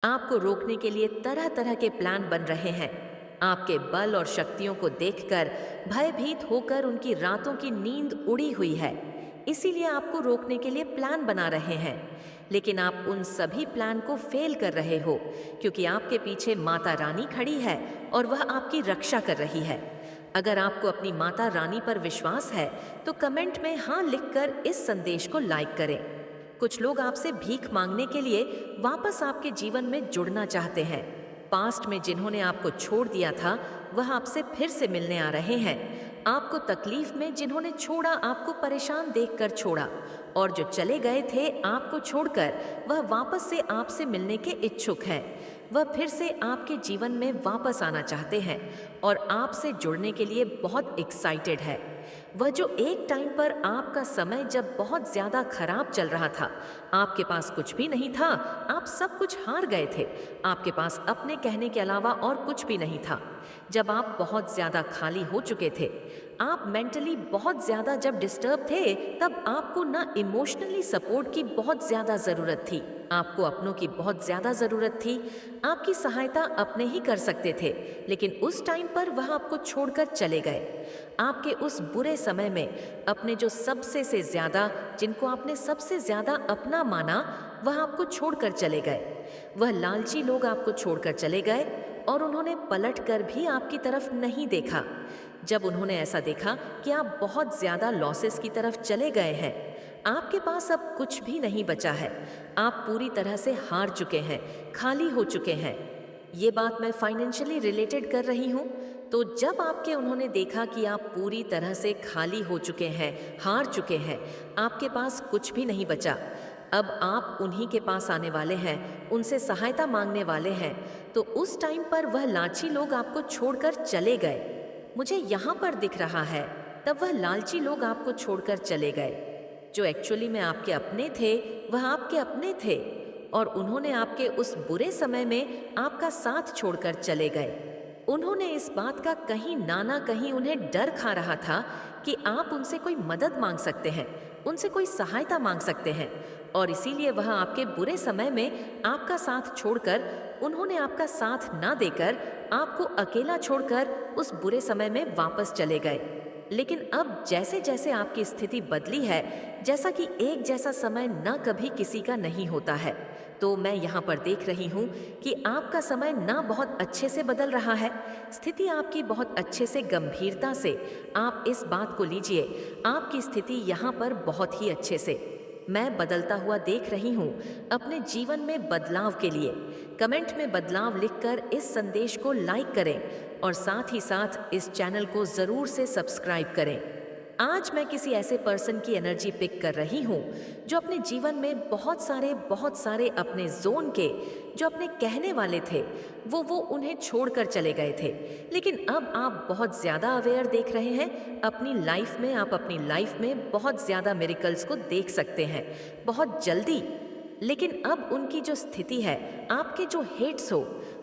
आपको रोकने के लिए तरह तरह के प्लान बन रहे हैं। आपके बल और शक्तियों को देखकर भयभीत होकर उनकी रातों की नींद उड़ी हुई है। इसीलिए आपको रोकने के लिए प्लान बना रहे हैं। लेकिन आप उन सभी प्लान को फेल कर रहे हो, क्योंकि आपके पीछे माता रानी खड़ी है और वह आपकी रक्षा कर रही है। अगर आपको अपनी माता रानी पर विश्वास है तो कमेंट में हाँ लिखकर इस संदेश को लाइक करें। कुछ लोग आपसे भीख मांगने के लिए वापस आपके जीवन में जुड़ना चाहते हैं। पास्ट में जिन्होंने आपको छोड़ दिया था वह आपसे फिर से मिलने आ रहे हैं। आपको तकलीफ में जिन्होंने छोड़ा आपको परेशान देखकर छोड़ा, और जो चले गए थे आपको छोड़कर वह वापस से आपसे मिलने के इच्छुक हैं। वह फिर से आपके जीवन में वापस आना चाहते हैं और आपसे जुड़ने के लिए बहुत एक्साइटेड है। वह जो एक टाइम पर आपका समय जब बहुत ज्यादा खराब चल रहा था, आपके पास कुछ भी नहीं था, आप सब कुछ हार गए थे, आपके पास अपने कहने के अलावा और कुछ भी नहीं था। जब आप बहुत ज्यादा खाली हो चुके थे, आप मेंटली बहुत ज्यादा जब डिस्टर्ब थे, तब आपको ना इमोशनली सपोर्ट की बहुत ज्यादा जरूरत थी, आपको अपनों की बहुत ज्यादा जरूरत थी। आपकी सहायता अपने ही कर सकते थे, लेकिन उस टाइम पर वह आपको छोड़कर चले गए। आपके उस बुरे समय में अपने जो सबसे से ज्यादा, जिनको आपने सबसे ज्यादा अपना माना, वह आपको छोड़कर चले गए। वह लालची लोग आपको छोड़कर चले गए और उन्होंने पलट कर भी आपकी तरफ नहीं देखा। जब उन्होंने ऐसा देखा कि आप बहुत ज्यादा लॉसेस की तरफ चले गए हैं, आपके पास अब कुछ भी नहीं बचा है, आप पूरी तरह से हार चुके हैं, खाली हो चुके हैं। ये बात मैं फाइनेंशियली रिलेटेड कर रही हूँ। तो जब आपके उन्होंने देखा कि आप पूरी तरह से खाली हो चुके हैं, हार चुके हैं, आपके पास कुछ भी नहीं बचा, अब आप उन्हीं के पास आने वाले हैं, उनसे सहायता मांगने वाले हैं, तो उस टाइम पर वह लालची लोग आपको छोड़कर चले गए। मुझे यहाँ पर दिख रहा है, तब वह लालची लोग आपको छोड़कर चले गए। जो एक्चुअली में आपके अपने थे, वह आपके अपने थे, और उन्होंने आपके उस बुरे समय में आपका साथ छोड़कर चले गए। उन्होंने इस बात का कहीं ना कहीं उन्हें डर खा रहा था कि आप उनसे कोई मदद मांग सकते हैं, उनसे कोई सहायता मांग सकते हैं, और इसीलिए वह आपके बुरे समय में आपका साथ छोड़कर, उन्होंने आपका साथ ना देकर आपको अकेला छोड़कर उस बुरे समय में वापस चले गए। लेकिन अब जैसे जैसे आपकी स्थिति बदली है, जैसा कि एक जैसा समय न कभी किसी का नहीं होता है, तो मैं यहाँ पर देख रही हूँ कि आपका समय ना बहुत अच्छे से बदल रहा है। स्थिति आपकी बहुत अच्छे से, गंभीरता से आप इस बात को लीजिए, आपकी स्थिति यहाँ पर बहुत ही अच्छे से मैं बदलता हुआ देख रही हूँ। अपने जीवन में बदलाव के लिए कमेंट में बदलाव लिखकर इस संदेश को लाइक करें और साथ ही साथ इस चैनल को ज़रूर से सब्सक्राइब करें। आज मैं किसी ऐसे पर्सन की एनर्जी पिक कर रही हूँ जो अपने जीवन में बहुत सारे अपने जोन के, जो अपने कहने वाले थे, वो उन्हें छोड़कर चले गए थे। लेकिन अब आप बहुत ज़्यादा अवेयर देख रहे हैं अपनी लाइफ में, आप अपनी लाइफ में बहुत ज़्यादा मिरेकल्स को देख सकते हैं बहुत जल्दी। लेकिन अब उनकी जो स्थिति है, आपके जो हेट्स हो,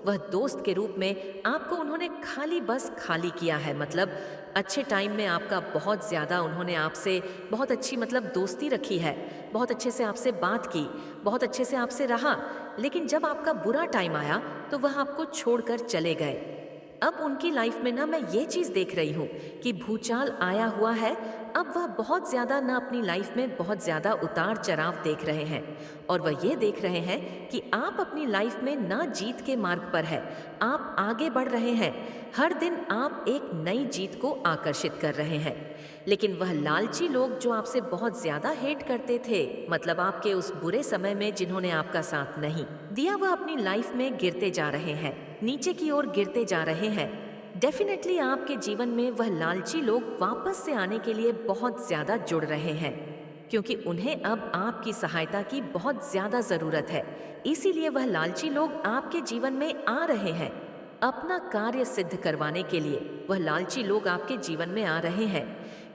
वह दोस्त के रूप में आपको उन्होंने खाली बस खाली किया है। मतलब अच्छे टाइम में आपका बहुत ज़्यादा उन्होंने आपसे बहुत अच्छी मतलब दोस्ती रखी है, बहुत अच्छे से आपसे बात की, बहुत अच्छे से आपसे रहा, लेकिन जब आपका बुरा टाइम आया तो वह आपको छोड़कर चले गए। अब उनकी लाइफ में ना मैं ये चीज़ देख रही हूँ कि भूचाल आया हुआ है। अब वह बहुत ज़्यादा ना अपनी लाइफ में बहुत ज़्यादा उतार चढ़ाव देख रहे हैं, और वह ये देख रहे हैं कि आप अपनी लाइफ में ना जीत के मार्ग पर है, आप आगे बढ़ रहे हैं, हर दिन आप एक नई जीत को आकर्षित कर रहे हैं। लेकिन वह लालची लोग जो आपसे बहुत ज़्यादा हेट करते थे, मतलब आपके उस बुरे समय में जिन्होंने आपका साथ नहीं दिया, वह अपनी लाइफ में गिरते जा रहे हैं, नीचे की ओर गिरते जा रहे हैं। डेफिनेटली आपके जीवन में वह लालची लोग वापस से आने के लिए बहुत ज्यादा जुड़ रहे हैं, क्योंकि उन्हें अब आपकी सहायता की बहुत ज्यादा जरूरत है। इसीलिए वह लालची लोग आपके जीवन में आ रहे हैं अपना कार्य सिद्ध करवाने के लिए। वह लालची लोग आपके जीवन में आ रहे हैं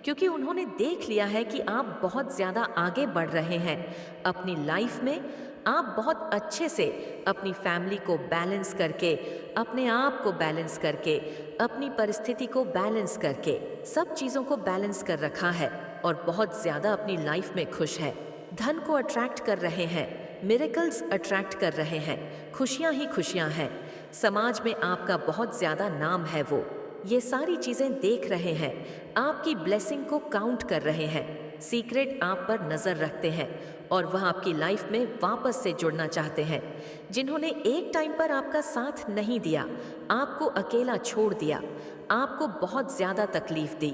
क्योंकि उन्होंने देख लिया है कि आप बहुत ज्यादा आगे बढ़ रहे हैं अपनी लाइफ में। आप बहुत अच्छे से अपनी फैमिली को बैलेंस करके, अपने आप को बैलेंस करके, अपनी परिस्थिति को बैलेंस करके, सब चीज़ों को बैलेंस कर रखा है और बहुत ज़्यादा अपनी लाइफ में खुश है। धन को अट्रैक्ट कर रहे हैं, मिरेकल्स अट्रैक्ट कर रहे हैं, खुशियां ही खुशियां हैं। समाज में आपका बहुत ज्यादा नाम है, वो ये सारी चीजें देख रहे हैं, आपकी ब्लेसिंग को काउंट कर रहे हैं, सीक्रेट आप पर नजर रखते हैं और वह आपकी लाइफ में वापस से जुड़ना चाहते हैं। जिन्होंने एक टाइम पर आपका साथ नहीं दिया, आपको अकेला छोड़ दिया, आपको बहुत ज्यादा तकलीफ दी,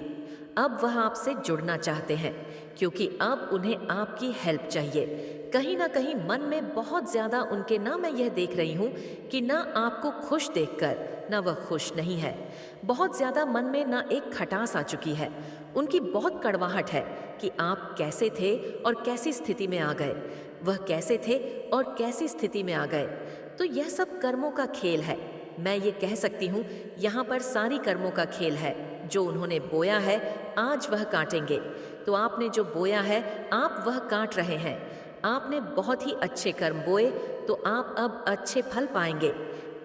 अब वह आपसे जुड़ना चाहते हैं क्योंकि अब उन्हें आपकी हेल्प चाहिए। कहीं ना कहीं मन में बहुत ज्यादा उनके ना मैं यह देख रही हूँ कि ना आपको खुश देखकर ना वह खुश नहीं है। बहुत ज्यादा मन में ना एक खटास आ चुकी है, उनकी बहुत कड़वाहट है कि आप कैसे थे और कैसी स्थिति में आ गए, वह कैसे थे और कैसी स्थिति में आ गए। तो यह सब कर्मों का खेल है। मैं ये कह सकती हूँ यहाँ पर सारी कर्मों का खेल है। जो उन्होंने बोया है आज वह काटेंगे। तो आपने जो बोया है आप वह काट रहे हैं। आपने बहुत ही अच्छे कर्म बोए तो आप अब अच्छे फल पाएंगे।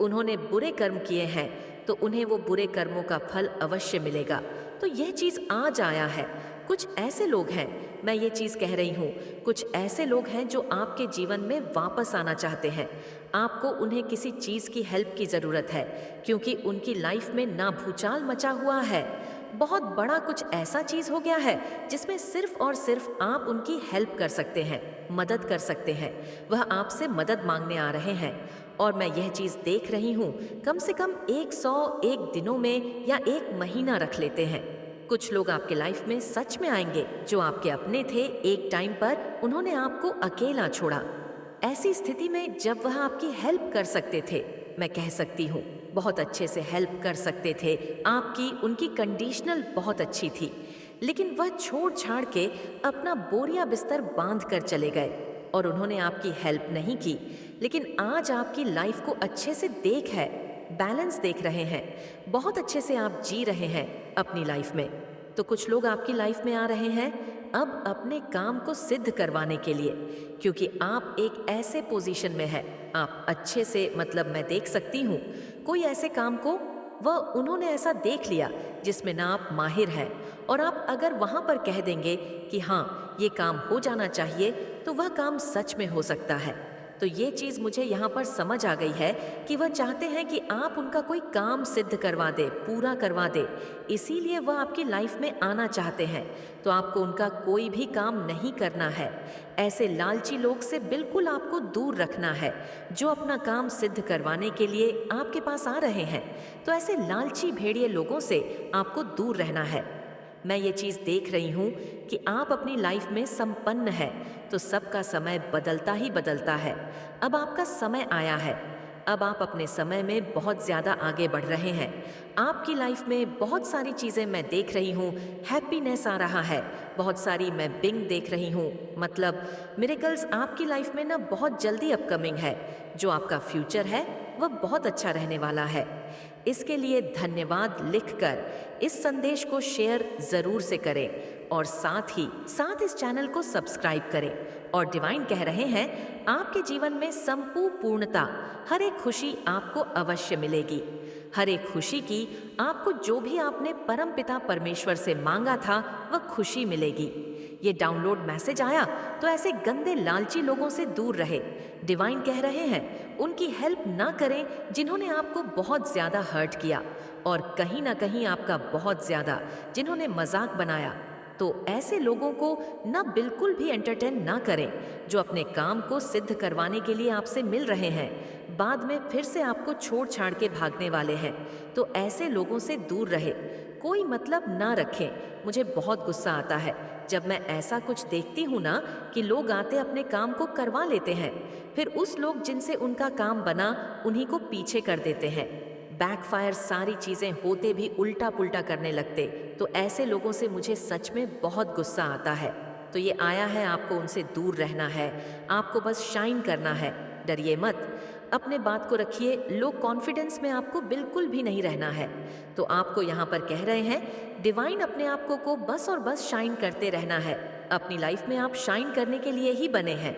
उन्होंने बुरे कर्म किए हैं तो उन्हें वो बुरे कर्मों का फल अवश्य मिलेगा। तो यह चीज़ आज आया है। कुछ ऐसे लोग हैं, मैं ये चीज़ कह रही हूँ, कुछ ऐसे लोग हैं जो आपके जीवन में वापस आना चाहते हैं। आपको उन्हें किसी चीज़ की हेल्प की ज़रूरत है क्योंकि उनकी लाइफ में ना भूचाल मचा हुआ है, बहुत बड़ा कुछ ऐसा चीज़ हो गया है जिसमें सिर्फ और सिर्फ आप उनकी हेल्प कर सकते हैं, मदद कर सकते हैं। वह आपसे मदद मांगने आ रहे हैं और मैं यह चीज़ देख रही हूँ कम से कम 101 दिनों में या 1 महीना रख लेते हैं। कुछ लोग आपके लाइफ में सच में आएंगे जो आपके अपने थे, एक टाइम पर उन्होंने आपको अकेला छोड़ा। ऐसी स्थिति में जब वह आपकी हेल्प कर सकते थे, मैं कह सकती हूँ बहुत अच्छे से हेल्प कर सकते थे आपकी, उनकी कंडीशनल बहुत अच्छी थी, लेकिन वह छोड़ छाड़ के अपना बोरिया बिस्तर बांध कर चले गए और उन्होंने आपकी हेल्प नहीं की। लेकिन आज आपकी लाइफ को अच्छे से देख है, बैलेंस देख रहे हैं, बहुत अच्छे से आप जी रहे हैं अपनी लाइफ में। तो कुछ लोग आपकी लाइफ में आ रहे हैं अब अपने काम को सिद्ध करवाने के लिए, क्योंकि आप एक ऐसे पोजीशन में है, आप अच्छे से मतलब मैं देख सकती हूँ कोई ऐसे काम को वह उन्होंने ऐसा देख लिया जिसमें ना आप माहिर हैं और आप अगर वहाँ पर कह देंगे कि हाँ ये काम हो जाना चाहिए तो वह काम सच में हो सकता है। तो ये चीज़ मुझे यहाँ पर समझ आ गई है कि वह चाहते हैं कि आप उनका कोई काम सिद्ध करवा दे, पूरा करवा दे, इसीलिए वह आपकी लाइफ में आना चाहते हैं। तो आपको उनका कोई भी काम नहीं करना है। ऐसे लालची लोग से बिल्कुल आपको दूर रखना है जो अपना काम सिद्ध करवाने के लिए आपके पास आ रहे हैं। तो ऐसे लालची भेड़िए लोगों से आपको दूर रहना है। मैं ये चीज़ देख रही हूँ कि आप अपनी लाइफ में संपन्न है, तो सबका समय बदलता ही बदलता है। अब आपका समय आया है, अब आप अपने समय में बहुत ज़्यादा आगे बढ़ रहे हैं। आपकी लाइफ में बहुत सारी चीज़ें मैं देख रही हूँ, हैप्पीनेस आ रहा है, बहुत सारी मैं बिंग देख रही हूँ, मतलब मिरेकल्स आपकी लाइफ में ना बहुत जल्दी अपकमिंग है। जो आपका फ्यूचर है वह बहुत अच्छा रहने वाला है। इसके लिए धन्यवाद लिखकर इस संदेश को शेयर ज़रूर से करें और साथ इस चैनल को सब्सक्राइब करें। और डिवाइन कह रहे हैं आपके जीवन में संपूर्ण पूर्णता, हर एक खुशी आपको अवश्य मिलेगी। हर एक खुशी की आपको जो भी आपने परम पिता परमेश्वर से मांगा था वह खुशी मिलेगी। ये डाउनलोड मैसेज आया तो ऐसे गंदे लालची लोगों से दूर रहे। डिवाइन कह रहे हैं उनकी हेल्प ना करें जिन्होंने आपको बहुत ज़्यादा हर्ट किया और कहीं ना कहीं आपका बहुत ज़्यादा जिन्होंने मजाक बनाया। तो ऐसे लोगों को ना बिल्कुल भी एंटरटेन ना करें जो अपने काम को सिद्ध करवाने के लिए आपसे मिल रहे हैं, बाद में फिर से आपको छोड़ छाड़ के भागने वाले हैं। तो ऐसे लोगों से दूर रहे, कोई मतलब ना रखें। मुझे बहुत गुस्सा आता है जब मैं ऐसा कुछ देखती हूँ ना कि लोग आते अपने काम को करवा लेते हैं, फिर उस लोग जिनसे उनका काम बना उन्हीं को पीछे कर देते हैं। बैकफायर सारी चीज़ें होते भी उल्टा पुल्टा करने लगते। तो ऐसे लोगों से मुझे सच में बहुत गुस्सा आता है। तो ये आया है आपको उनसे दूर रहना है, आपको बस शाइन करना है। डरिए मत, अपने बात को रखिए, लो कॉन्फिडेंस में आपको बिल्कुल भी नहीं रहना है। तो आपको यहाँ पर कह रहे हैं डिवाइन अपने आप को बस और बस शाइन करते रहना है। अपनी लाइफ में आप शाइन करने के लिए ही बने हैं।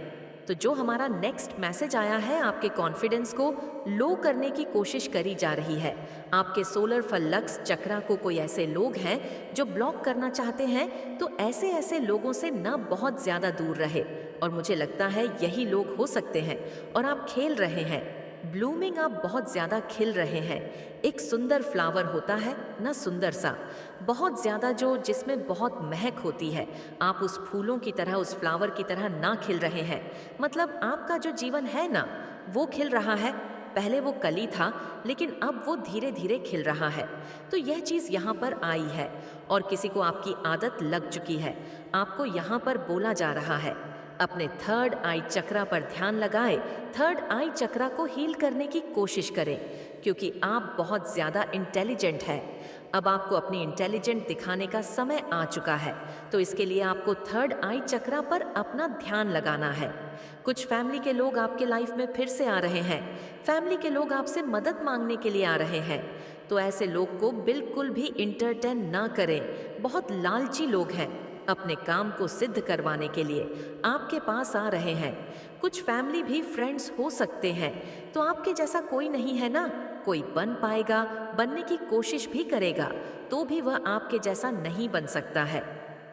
तो जो हमारा नेक्स्ट मैसेज आया है आपके कॉन्फिडेंस को लो करने की कोशिश करी जा रही है। आपके सोलर फल्लक्स चक्रा को कोई ऐसे लोग हैं जो ब्लॉक करना चाहते हैं, तो ऐसे ऐसे लोगों से ना बहुत ज़्यादा दूर रहे। और मुझे लगता है यही लोग हो सकते हैं। और आप खेल रहे हैं, ब्लूमिंग, आप बहुत ज़्यादा खिल रहे हैं। एक सुंदर फ्लावर होता है ना, सुंदर सा, बहुत ज़्यादा, जो जिसमें बहुत महक होती है। आप उस फूलों की तरह, उस फ्लावर की तरह ना खिल रहे हैं। मतलब आपका जो जीवन है ना, वो खिल रहा है। पहले वो कली था, लेकिन अब वो धीरे धीरे खिल रहा है। तो यह चीज़ यहाँ पर आई है और किसी को आपकी आदत लग चुकी है। आपको यहाँ पर बोला जा रहा है, अपने थर्ड आई चक्रा पर ध्यान लगाएं। थर्ड आई चक्रा को हील करने की कोशिश करें, क्योंकि आप बहुत ज़्यादा इंटेलिजेंट हैं। अब आपको अपनी इंटेलिजेंट दिखाने का समय आ चुका है। तो इसके लिए आपको थर्ड आई चक्रा पर अपना ध्यान लगाना है। कुछ फैमिली के लोग आपके लाइफ में फिर से आ रहे हैं। फैमिली के लोग आपसे मदद मांगने के लिए आ रहे हैं। तो ऐसे लोग को बिल्कुल भी इंटरटेन ना करें। बहुत लालची लोग हैं, अपने काम को सिद्ध करवाने के लिए आपके पास आ रहे हैं। कुछ फैमिली भी फ्रेंड्स हो सकते हैं। तो आपके जैसा कोई नहीं है ना, कोई बन पाएगा, बनने की कोशिश भी करेगा तो भी वह आपके जैसा नहीं बन सकता है।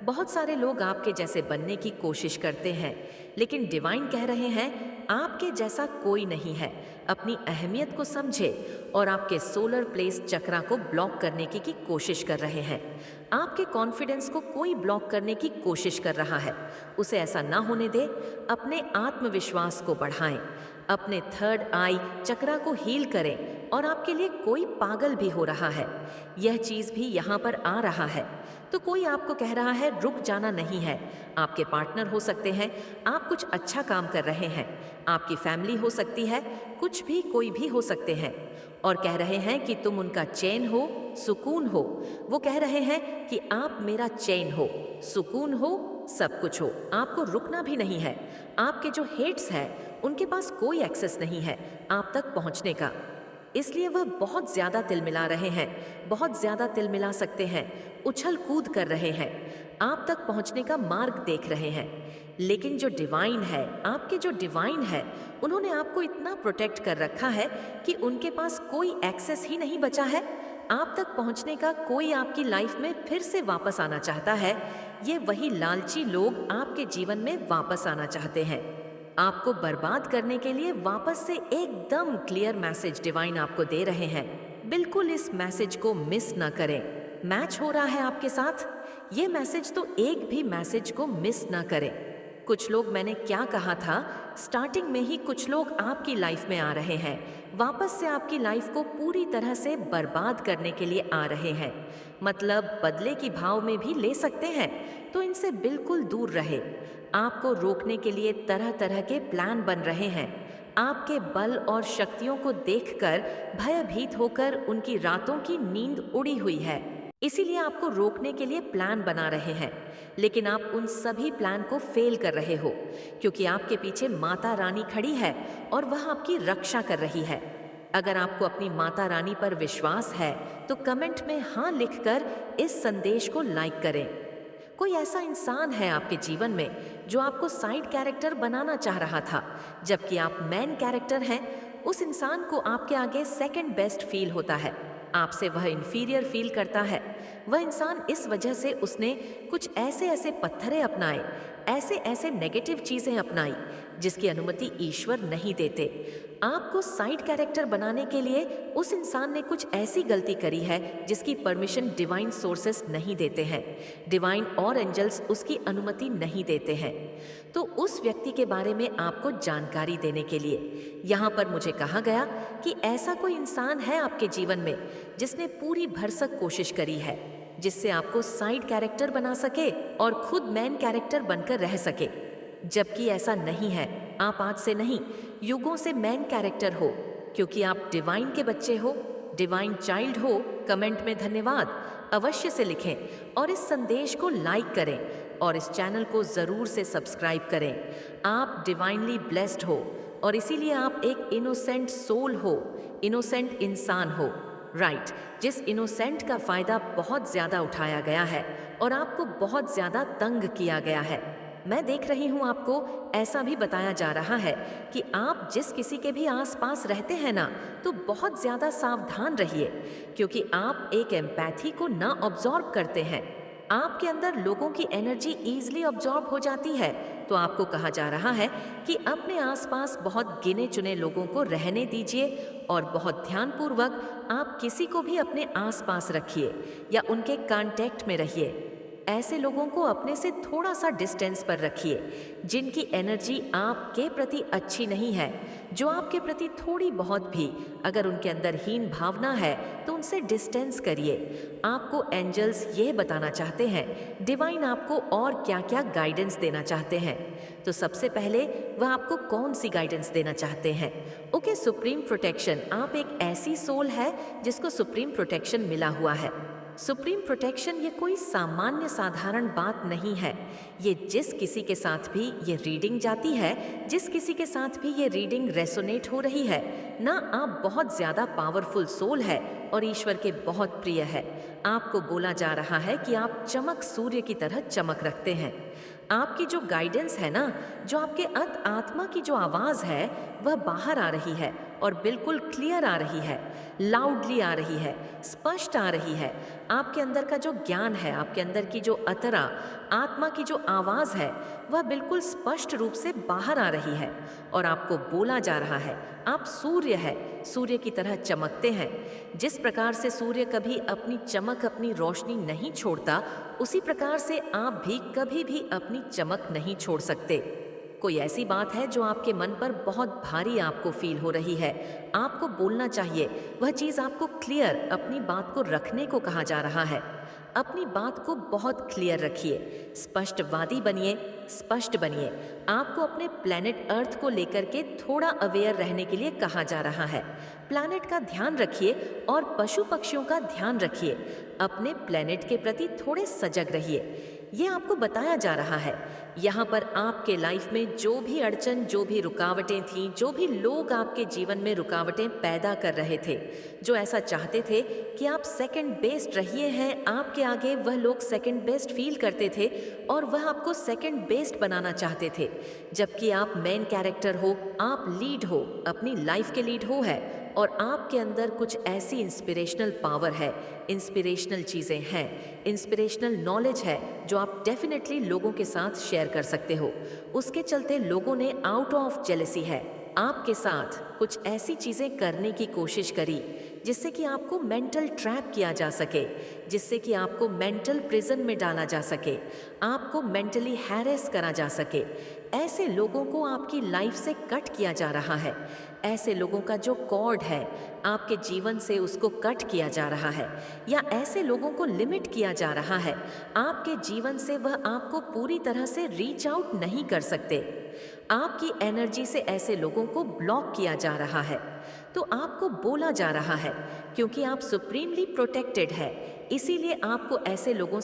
बहुत सारे लोग आपके जैसे बनने की कोशिश करते हैं, लेकिन डिवाइन कह रहे हैं आपके जैसा कोई नहीं है। अपनी अहमियत को समझे और आपके सोलर प्लेस चक्रा को ब्लॉक करने की कोशिश कर रहे हैं। आपके कॉन्फिडेंस को कोई ब्लॉक करने की कोशिश कर रहा है, उसे ऐसा ना होने दे। अपने आत्मविश्वास को बढ़ाएं, अपने थर्ड आई चक्रा को हील करें। और आपके लिए कोई पागल भी हो रहा है, यह चीज़ भी यहाँ पर आ रहा है। तो कोई आपको कह रहा है रुक जाना नहीं है। आपके पार्टनर हो सकते हैं, आप कुछ अच्छा काम कर रहे हैं, आपकी फैमिली हो सकती है, कुछ भी, कोई भी हो सकते हैं। और कह रहे हैं कि तुम उनका चैन हो, सुकून हो। वो कह रहे हैं कि आप मेरा चैन हो, सुकून हो, सब कुछ हो। आपको रुकना भी नहीं है। आपके जो हेट्स हैं उनके पास कोई एक्सेस नहीं है आप तक पहुंचने का। इसलिए वह बहुत ज़्यादा तिलमिला रहे हैं, बहुत ज़्यादा तिलमिला सकते हैं, उछल कूद कर रहे हैं, आप तक पहुंचने का मार्ग देख रहे हैं। लेकिन जो डिवाइन है, आपके जो डिवाइन है, उन्होंने आपको इतना प्रोटेक्ट कर रखा है कि उनके पास कोई एक्सेस ही नहीं बचा है आप तक पहुंचने का। कोई आपकी लाइफ में फिर से वापस आना चाहता है। ये वही लालची लोग आपके जीवन में वापस आना चाहते हैं, आपको बर्बाद करने के लिए। वापस से एकदम क्लियर मैसेज डिवाइन आपको दे रहे हैं। बिल्कुल इस मैसेज को मिस ना करें। मैच हो रहा है आपके साथ ये मैसेज, तो एक भी मैसेज को मिस ना करें। कुछ लोग, मैंने क्या कहा था स्टार्टिंग में ही, कुछ लोग आपकी लाइफ में आ रहे हैं, वापस से आपकी लाइफ को पूरी तरह से बर्बाद करने के लिए आ रहे हैं। मतलब बदले की भाव में भी ले सकते हैं। तो इनसे बिल्कुल दूर रहे। आपको रोकने के लिए तरह तरह के प्लान बन रहे हैं। आपके बल और शक्तियों को देखकर भयभीत होकर उनकी रातों की नींद उड़ी हुई है। इसीलिए आपको रोकने के लिए प्लान बना रहे हैं। लेकिन आप उन सभी प्लान को फेल कर रहे हो, क्योंकि आपके पीछे माता रानी खड़ी है और वह आपकी रक्षा कर रही है। अगर आपको अपनी माता रानी पर विश्वास है तो कमेंट में हाँ लिखकर इस संदेश को लाइक करें। कोई ऐसा इंसान है आपके जीवन में जो आपको साइड कैरेक्टर बनाना चाह रहा था, जबकि आप मेन कैरेक्टर हैं। उस इंसान को आपके आगे सेकंड बेस्ट फील होता है, आपसे वह इंफीरियर फील करता है। वह इंसान, इस वजह से उसने कुछ ऐसे ऐसे पत्थरे अपनाए, ऐसे ऐसे नेगेटिव चीज़ें अपनाई जिसकी अनुमति ईश्वर नहीं देते। आपको साइड कैरेक्टर बनाने के लिए उस इंसान ने कुछ ऐसी गलती करी है जिसकी परमिशन डिवाइन सोर्सेस नहीं देते हैं, डिवाइन और एंजल्स उसकी अनुमति नहीं देते हैं। तो उस व्यक्ति के बारे में आपको जानकारी देने के लिए यहाँ पर मुझे कहा गया कि ऐसा कोई इंसान है आपके जीवन में जिसने पूरी भरसक कोशिश करी है, जिससे आपको साइड कैरेक्टर बना सके और खुद मेन कैरेक्टर बनकर रह सके। जबकि ऐसा नहीं है। आप आज से नहीं, युगों से मेन कैरेक्टर हो, क्योंकि आप डिवाइन के बच्चे हो, डिवाइन चाइल्ड हो। कमेंट में धन्यवाद अवश्य से लिखें और इस संदेश को लाइक करें और इस चैनल को ज़रूर से सब्सक्राइब करें। आप डिवाइनली ब्लेस्ड हो और इसीलिए आप एक इनोसेंट सोल हो, इनोसेंट इंसान हो। राइट, जिस इनोसेंट का फ़ायदा बहुत ज़्यादा उठाया गया है और आपको बहुत ज़्यादा तंग किया गया है। मैं देख रही हूँ आपको ऐसा भी बताया जा रहा है कि आप जिस किसी के भी आसपास रहते हैं ना, तो बहुत ज़्यादा सावधान रहिए, क्योंकि आप एक एम्पैथी को ना ऑब्जॉर्ब करते हैं। आपके अंदर लोगों की एनर्जी ईजिली ऑब्जॉर्ब हो जाती है। तो आपको कहा जा रहा है कि अपने आसपास बहुत गिने चुने लोगों को रहने दीजिए और बहुत ध्यानपूर्वक आप किसी को भी अपने आसपास रखिए या उनके कांटेक्ट में रहिए। ऐसे लोगों को अपने से थोड़ा सा डिस्टेंस पर रखिए जिनकी एनर्जी आपके प्रति अच्छी नहीं है, जो आपके प्रति थोड़ी बहुत भी अगर उनके अंदर हीन भावना है तो उनसे डिस्टेंस करिए। आपको एंजल्स ये बताना चाहते हैं, डिवाइन आपको और क्या क्या गाइडेंस देना चाहते हैं। तो सबसे पहले वह आपको कौन सी गाइडेंस देना चाहते हैं? Okay, supreme protection. आप एक ऐसी सोल है जिसको सुप्रीम प्रोटेक्शन मिला हुआ है। सुप्रीम प्रोटेक्शन ये कोई सामान्य साधारण बात नहीं है। ये जिस किसी के साथ भी ये रीडिंग जाती है, जिस किसी के साथ भी ये रीडिंग रेसोनेट हो रही है ना, आप बहुत ज़्यादा पावरफुल सोल है और ईश्वर के बहुत प्रिय है। आपको बोला जा रहा है कि आप चमक सूर्य की तरह चमक रखते हैं। आपकी जो गाइडेंस है ना, जो आपके आत्मा की जो आवाज़ है वह बाहर आ रही है और बिल्कुल क्लियर आ रही है, लाउडली आ रही है, स्पष्ट आ रही है। आपके अंदर का जो ज्ञान है, आपके अंदर की जो अतरा आत्मा की जो आवाज़ है वह बिल्कुल स्पष्ट रूप से बाहर आ रही है और आपको बोला जा रहा है आप सूर्य है, सूर्य की तरह चमकते हैं। जिस प्रकार से सूर्य कभी अपनी चमक, अपनी रोशनी नहीं छोड़ता, उसी प्रकार से आप भी कभी भी अपनी चमक नहीं छोड़ सकते। कोई ऐसी बात है जो आपके मन पर बहुत भारी आपको फील हो रही है, आपको बोलना चाहिए। वह चीज़ आपको क्लियर अपनी बात को रखने को कहा जा रहा है। अपनी बात को बहुत क्लियर रखिए, स्पष्टवादी बनिए, स्पष्ट बनिए। आपको अपने प्लैनेट अर्थ को लेकर के थोड़ा अवेयर रहने के लिए कहा जा रहा है। प्लैनेट का ध्यान रखिए और पशु पक्षियों का ध्यान रखिए। अपने प्लैनेट के प्रति थोड़े सजग रहिए। ये आपको बताया जा रहा है। यहाँ पर आपके लाइफ में जो भी अड़चन, जो भी रुकावटें थीं, जो भी लोग आपके जीवन में रुकावटें पैदा कर रहे थे, जो ऐसा चाहते थे कि आप सेकंड बेस्ट रहिए हैं, आपके आगे वह लोग सेकंड बेस्ट फील करते थे और वह आपको सेकंड बेस्ट बनाना चाहते थे, जबकि आप मेन कैरेक्टर हो, आप लीड हो, अपनी लाइफ के लीड हो है और आपके अंदर कुछ ऐसी इंस्पिरेशनल पावर है, इंस्पिरेशनल चीज़ें हैं, इंस्पिरेशनल नॉलेज है जो आप डेफिनेटली लोगों के साथ शेयर कर सकते हो। उसके चलते लोगों ने आउट ऑफ जेलसी है आपके साथ कुछ ऐसी चीज़ें करने की कोशिश करी जिससे कि आपको मेंटल ट्रैप किया जा सके, जिससे कि आपको मेंटल प्रिजन में डाला जा सके, आपको मेंटली हैरेस करा जा सके। ऐसे लोगों को आपकी लाइफ से कट किया जा रहा है। ऐसे लोगों का जो कॉर्ड है आपके जीवन से उसको कट किया जा रहा है, या ऐसे लोगों को लिमिट किया जा रहा है। आपके जीवन से वह आपको पूरी तरह से रीच आउट नहीं कर सकते। आपकी एनर्जी से ऐसे लोगों को ब्लॉक किया जा रहा है। तो आपको बोला जा रहा है क्योंकि आप सुप्रीमली प्रोटेक्टेड है, इसीलिए आपको ऐसे लोगों